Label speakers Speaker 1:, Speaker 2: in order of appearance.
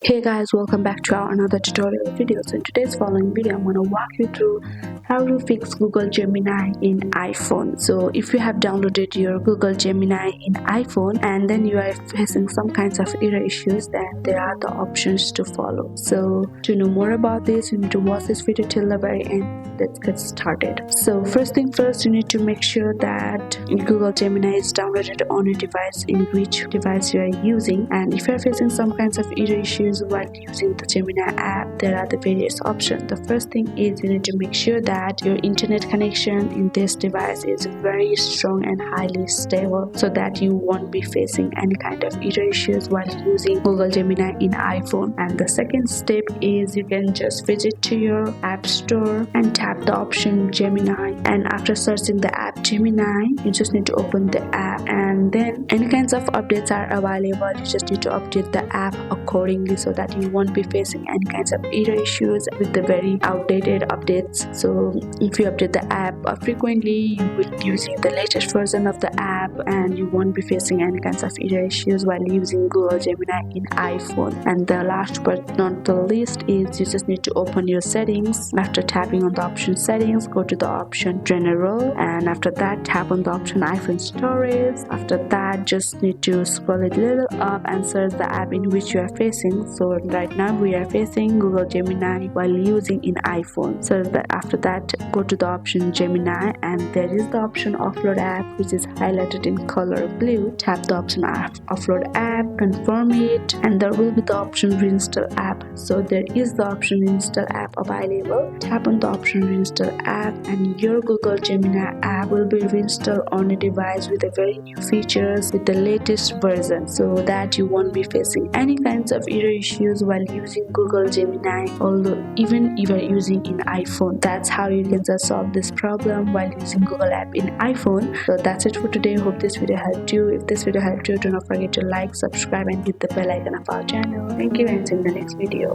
Speaker 1: Hey guys, welcome back to our another tutorial video. So in today's following video, I'm going to walk you through how to fix Google Gemini in iPhone. So if you have downloaded your Google Gemini in iPhone and then you are facing some kinds of error issues, then there are the options to follow. So to know more about this, you need to watch this video till the very end. Let's get started. So first thing first, you need to make sure that Google Gemini is downloaded on your device, in which device you are using. And if you are facing some kinds of error issues while using the Gemini app, there are the various options. The first thing is you need to make sure that your internet connection in this device is very strong and highly stable, so that you won't be facing any kind of error issues while using Google Gemini in iPhone. And the second step is you can just visit to your app store and tap the option Gemini, and after searching the app Gemini, you just need to open the app, and then any kinds of updates are available. You just need to update the app accordingly so that you won't be facing any kinds of error issues with the very outdated updates. So if you update the app frequently, you will be using the latest version of the app and you won't be facing any kinds of error issues while using Google Gemini in iPhone. And the last but not the least is you just need to open your settings. After tapping on the option settings, go to the option general, and after that tap on the option iPhone storage. After that, just need to scroll it a little up and search the app in which you are facing. So right now we are facing Google Gemini while using in iPhone. So that after that, go to the option Gemini, and there is the option offload app, which is highlighted in color blue. Tap the option offload app, confirm it, and there will be the option reinstall app. So there is the option reinstall app available. Tap on the option reinstall app, and your Google Gemini app will be reinstalled on a device with a very new features with the latest version, so that you won't be facing any kinds of error issues while using Google Gemini, although even if you are using in iPhone. That's how you can just solve this problem while using Google app in iPhone. So that's it for today. Hope this video helped you. If this video helped you, do not forget to like, subscribe and hit the bell icon of our channel. Thank you, and see you in the next video.